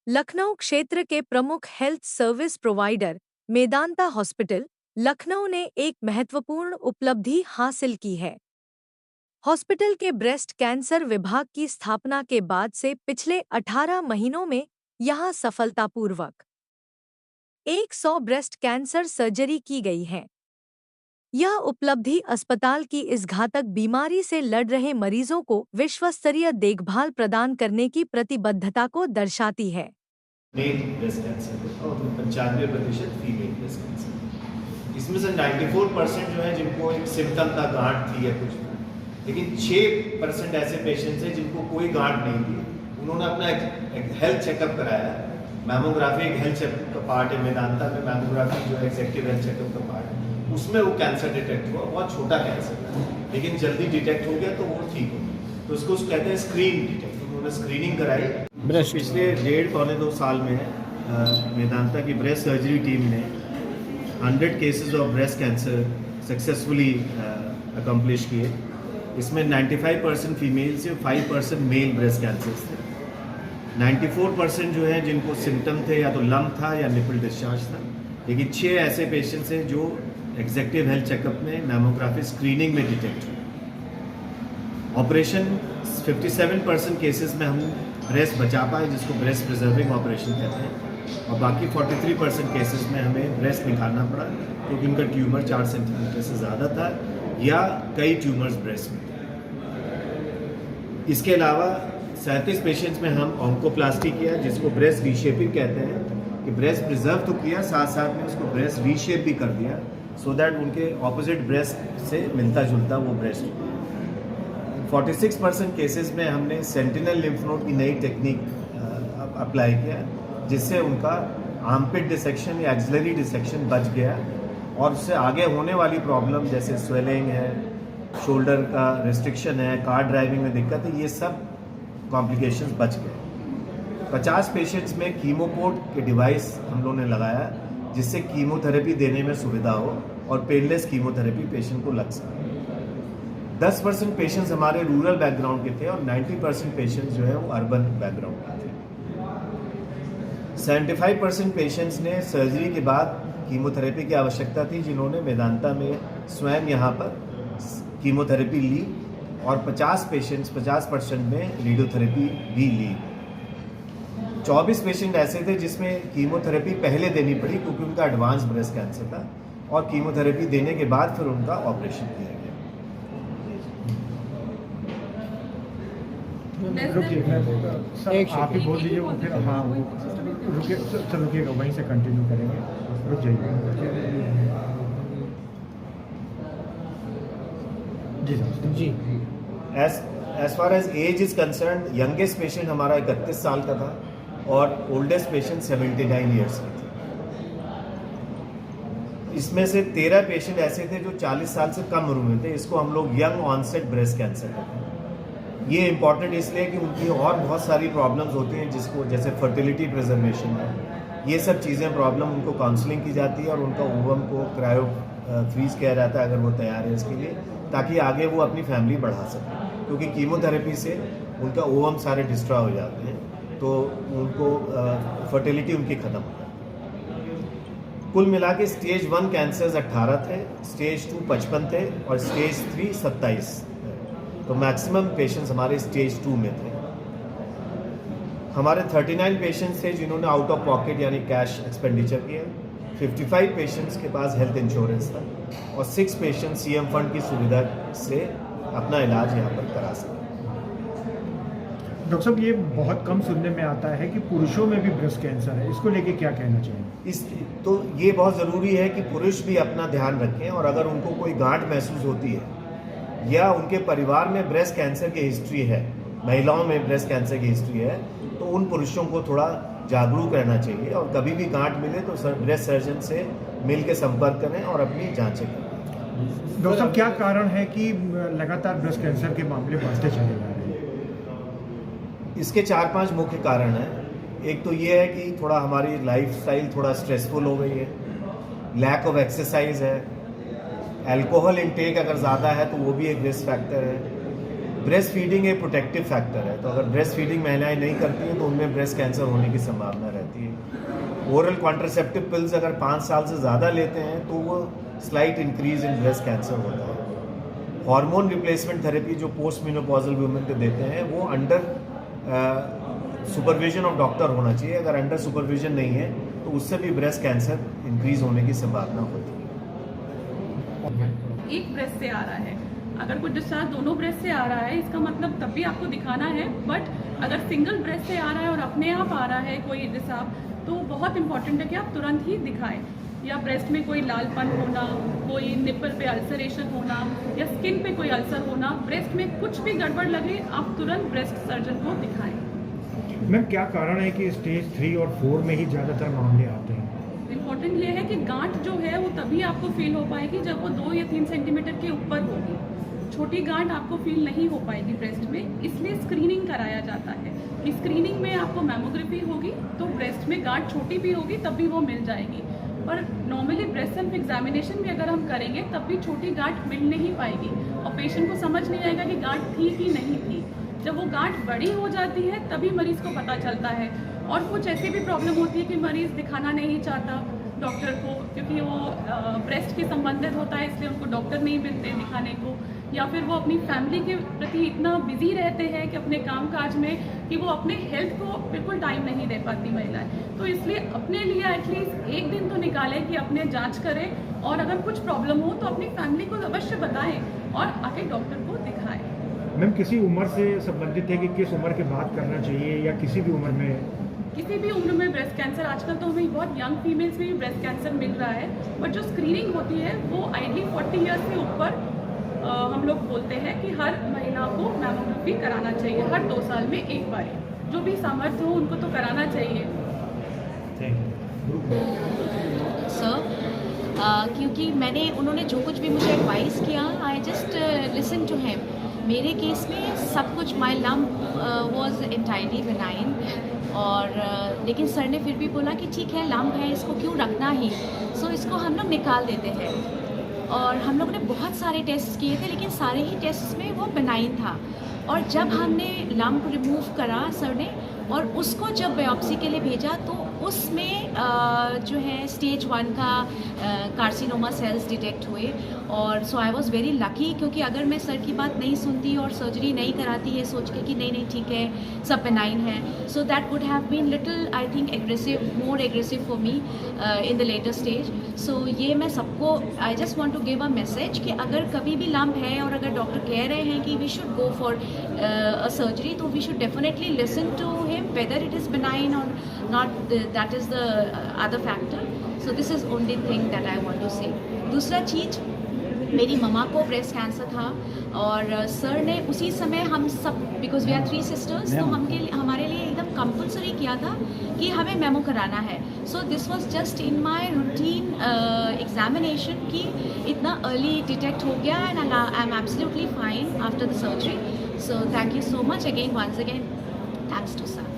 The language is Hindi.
लखनऊ क्षेत्र के प्रमुख health service provider Medanta hospital, Lucknow ने एक महत्वपूर्ण उपलब्धि हासिल की है। हॉस्पिटल के ब्रेस्ट कैंसर विभाग की स्थापना के बाद से पिछले 18 महीनों में यहां सफलतापूर्वक 100 ब्रेस्ट कैंसर सर्जरी की गई है। यह उपलब्धि अस्पताल की इस घातक बीमारी से लड़ रहे मरीजों को विश्वस्तरीय देखभाल प्रदान करने की प्रतिबद्धता को दर्शाती है। मेल ब्रेस्ट कैंसर और 95% फीमेल ब्रेस्ट कैंसर। इसमें से 94% जो है जिनको एक सिम्टम था, गांठ थी या कुछ, लेकिन 6% ऐसे पेशेंट्स हैं जिनको कोई गांठ नहीं थी। उन्होंने अपना एक हेल्थ चेकअप कराया। मैमोग्राफी एक हेल्थ चेकअप का पार्ट है, मेदांता में मैमोग्राफी जो है एग्जेक्टिव हेल्थ चेकअप का पार्ट है, उसमें वो कैंसर डिटेक्ट हुआ। बहुत छोटा कैंसर था, लेकिन जल्दी डिटेक्ट हो गया तो वो ठीक हो गया। तो उसको कहते हैं स्क्रीन डिटेक्ट। उन्होंने स्क्रीनिंग कराई। पिछले 1.5-2 साल में मेदांता की ब्रेस्ट सर्जरी टीम ने 100 cases of breast cancer successfully accomplish किए। इसमें 95% फीमेल से 5% मेल ब्रेस्ट कैंसर थे। 94% जो है जिनको सिम्टम थे, या तो लम्प था या निपल डिस्चार्ज था, लेकिन 6 ऐसे पेशेंट्स हैं जो एग्जेक्टिव हेल्थ चेकअप में मैमोग्राफी स्क्रीनिंग में डिटेक्ट हुए। ऑपरेशन 57% केसेस में हम ब्रेस्ट बचा पाए, जिसको ब्रेस्ट प्रिजर्विंग ऑपरेशन कहते हैं, और बाकी 43% केसेस में हमें ब्रेस्ट निकालना पड़ा क्योंकि उनका ट्यूमर 4 सेंटीमीटर से ज़्यादा था या कई ट्यूमर्स ब्रेस्ट में थे। इसके अलावा 37 पेशेंट्स में हम ऑन्कोप्लास्टी किया, जिसको ब्रेस्ट रीशेपिंग कहते हैं, कि ब्रेस्ट प्रिजर्व तो किया, साथ साथ में उसको ब्रेस्ट रीशेप भी कर दिया, सो दैट उनके ऑपोजिट ब्रेस्ट से मिलता जुलता वो ब्रेस्ट। 46% केसेस में हमने सेंटिनल लिम्फ नोड की नई टेक्निक अप्लाई किया, जिससे उनका आर्मपिट डिसेक्शन या एक्सिलरी डिसेक्शन बच गया, और उससे आगे होने वाली प्रॉब्लम जैसे स्वेलिंग है, शोल्डर का रिस्ट्रिक्शन है, कार ड्राइविंग में दिक्कत है, ये सब कॉम्प्लिकेशंस बच गए। 50 पेशेंट्स में कीमोपोर्ट के डिवाइस हम लोगों ने लगाया, जिससे कीमोथेरेपी देने में सुविधा हो और पेनलेस कीमोथेरेपी पेशेंट को लग सके। 10% पेशेंट्स हमारे रूरल बैकग्राउंड के थे और 90% पेशेंट्स जो है वो अर्बन बैकग्राउंड के थे। 75% पेशेंट्स ने सर्जरी के बाद कीमोथेरेपी की आवश्यकता थी, जिन्होंने मेदांता में स्वयं यहाँ पर कीमोथेरेपी ली, और 50% में रेडियोथेरेपी भी ली। 24 पेशेंट ऐसे थे जिसमें कीमोथेरेपी पहले देनी पड़ी क्योंकि उनका एडवांस ब्रेस्ट कैंसर था, और कीमोथेरेपी देने के बाद फिर उनका ऑपरेशन किया गया। रुकिए सर, आप ही बोल दीजिए, वो फिर हाँ वो रुकिए सर, रुकिएगा, वहीं से कंटिन्यू करेंगे, रुक जाइए। जी सर। जी, as far as age is concern, youngest patient हमारा 31 साल का था और ओल्डेस्ट पेशेंट 79 ईयर्स का था। इसमें से 13 पेशेंट ऐसे थे जो 40 साल से कम उम्र में थे। इसको हम लोग यंग ऑनसेट ब्रेस्ट कैंसर कहते हैं। ये इम्पॉर्टेंट इसलिए कि उनकी और बहुत सारी प्रॉब्लम्स होती हैं, जिसको जैसे फर्टिलिटी प्रिजर्वेशन है, ये सब चीज़ें प्रॉब्लम, उनको काउंसलिंग की जाती है और उनका ओवम को क्रायो फ्रीज किया जाता है अगर वो तैयार है इसके लिए, ताकि आगे वो अपनी फैमिली बढ़ा सकें। क्योंकि कीमोथेरेपी से उनका ओवम सारे डिस्ट्रॉय हो जाते हैं, तो उनको फर्टिलिटी उनकी ख़त्म हो जाती है। कुल मिला के स्टेज 1 कैंसर्स 18 थे, स्टेज 2 55 थे और स्टेज 3 27। तो मैक्सिमम पेशेंट्स हमारे स्टेज 2 में थे। हमारे 39 पेशेंट्स थे जिन्होंने आउट ऑफ पॉकेट यानी कैश एक्सपेंडिचर किया। 55 पेशेंट्स के पास हेल्थ इंश्योरेंस था और 6 पेशेंट सीएम फंड की सुविधा से अपना इलाज यहाँ पर करा सके। डॉक्टर साहब, ये बहुत कम सुनने में आता है कि पुरुषों में भी ब्रेस्ट कैंसर है, इसको लेके क्या कहना चाहिए? तो ये बहुत ज़रूरी है कि पुरुष भी अपना ध्यान रखें, और अगर उनको कोई गांठ महसूस होती है या उनके परिवार में ब्रेस्ट कैंसर की हिस्ट्री है, महिलाओं में ब्रेस्ट कैंसर की हिस्ट्री है, तो उन पुरुषों को थोड़ा जागरूक रहना चाहिए, और कभी भी गांठ मिले तो ब्रेस्ट सर्जन से मिल के संपर्क करें और अपनी जांचें करें। डॉक्टर साहब, क्या कारण है कि लगातार ब्रेस्ट कैंसर के मामले बढ़ते चले जा रहे हैं? इसके 4-5 मुख्य कारण हैं। एक तो ये है कि थोड़ा हमारी लाइफस्टाइल थोड़ा स्ट्रेसफुल हो गई है, लैक ऑफ एक्सरसाइज है, अल्कोहल इंटेक अगर ज़्यादा है तो वो भी एक रिस्क फैक्टर है, ब्रेस्ट फीडिंग एक प्रोटेक्टिव फैक्टर है, तो अगर ब्रेस्ट फीडिंग महिलाएं नहीं करती हैं तो उनमें ब्रेस्ट कैंसर होने की संभावना रहती है। ओरल कॉन्ट्रासेप्टिव पिल्स अगर 5 साल से ज़्यादा लेते हैं तो वो slight increase in breast cancer होता है। हार्मोन रिप्लेसमेंट थेरेपी जो पोस्ट मेनोपॉजल वुमेन को देते हैं वो अंडर सुपरविजन ऑफ डॉक्टर होना चाहिए। अगर अंडर सुपरविजन नहीं है तो उससे भी ब्रेस्ट कैंसर इंक्रीज होने की संभावना होती है। एक ब्रेस्ट से आ रहा है, अगर कोई डिस्चार्ज दोनों ब्रेस्ट से आ रहा है इसका मतलब तब भी आपको दिखाना है, बट अगर सिंगल ब्रेस्ट से आ रहा है और अपने आप आ रहा है कोई रिसाव, तो बहुत इंपॉर्टेंट है कि आप तुरंत ही दिखाएं। या ब्रेस्ट में कोई लालपन होना, कोई निपल पे अल्सरेशन होना या स्किन पे कोई अल्सर होना, ब्रेस्ट में कुछ भी गड़बड़ लगे आप तुरंत ब्रेस्ट सर्जन को दिखाएं। मैम क्या कारण है कि स्टेज 3 और 4 में ही ज़्यादातर मामले आते हैं? इम्पॉर्टेंट ये है कि गांठ जो है वो तभी आपको फील हो पाएगी जब वो 2 या 3 सेंटीमीटर के ऊपर होगी। छोटी गांठ आपको फील नहीं हो पाएगी ब्रेस्ट में, इसलिए स्क्रीनिंग कराया जाता है। इस स्क्रीनिंग में आपको मैमोग्राफी होगी तो ब्रेस्ट में गांठ छोटी भी होगी तब भी वो मिल जाएगी, पर नॉर्मली ब्रेस्ट सेल्फ एग्जामिनेशन भी अगर हम करेंगे तब भी छोटी गांठ मिल नहीं पाएगी और पेशेंट को समझ नहीं आएगा कि गांठ थी कि नहीं थी। जब वो गांठ बड़ी हो जाती है तभी मरीज को पता चलता है। और कुछ ऐसी भी प्रॉब्लम होती है कि मरीज दिखाना नहीं चाहता डॉक्टर को, क्योंकि वो ब्रेस्ट के संबंधित होता है इसलिए उनको डॉक्टर नहीं मिलते दिखाने को, या फिर वो अपनी फैमिली के प्रति इतना बिजी रहते हैं कि अपने कामकाज में कि वो अपने हेल्थ को बिल्कुल टाइम नहीं दे पाती महिलाएं। तो इसलिए अपने लिए एटलीस्ट एक दिन तो निकालें कि अपने जांच करें और अगर कुछ प्रॉब्लम हो तो अपनी फैमिली को अवश्य बताएं और आके डॉक्टर को दिखाएं। मैम किसी उम्र से संबंधित है कि किस उम्र के बाद करना चाहिए या किसी भी उम्र में? किसी भी उम्र में ब्रेस्ट कैंसर, आजकल तो हमें बहुत यंग फीमेल्स में भी ब्रेस्ट कैंसर मिल रहा है, बट जो स्क्रीनिंग होती है वो आइडली 40 ईयर्स से ऊपर हम लोग बोलते हैं कि हर महिला को मैमोग्राफी कराना चाहिए हर 2 साल में एक बार। जो भी सामर्थ्य हो उनको तो कराना चाहिए। सर क्योंकि उन्होंने जो कुछ भी मुझे एडवाइस किया, I just listen to him. मेरे केस में सब कुछ, my lump was entirely benign, और लेकिन सर ने फिर भी बोला कि ठीक है लम्प है इसको क्यों रखना ही, सो इसको हम लोग निकाल देते हैं। और हम लोगों ने बहुत सारे टेस्ट किए थे लेकिन सारे ही टेस्ट में वो बेनाइन था। और जब हमने लम्प रिमूव करा सर ने और उसको जब बायोप्सी के लिए भेजा तो उसमें जो है स्टेज 1 का कार्सिनोमा सेल्स डिटेक्ट हुए। और सो आई वॉज़ वेरी लकी, क्योंकि अगर मैं सर की बात नहीं सुनती और सर्जरी नहीं कराती है सोच के कि नहीं ठीक है सब बेनाइन है, so that would have been little I think aggressive, more aggressive for me in the later stage. So ये मैं सबको I just want to give a message कि अगर कभी भी लम्प है और अगर डॉक्टर कह रहे हैं कि we should go for a surgery, तो we should definitely listen to him whether it is benign और not, that is the other factor. So this is only thing that I want to say. दूसरा चीज़, मेरी ममा को ब्रेस्ट कैंसर था और सर ने उसी समय हम सब, बिकॉज वी आर 3 सिस्टर्स, तो हमारे लिए एकदम कंपल्सरी किया था कि हमें मेमो कराना है। So this was just in my routine examination कि इतना अर्ली डिटेक्ट हो गया and I am absolutely fine after the surgery. So thank you so much again, once again thanks to sir.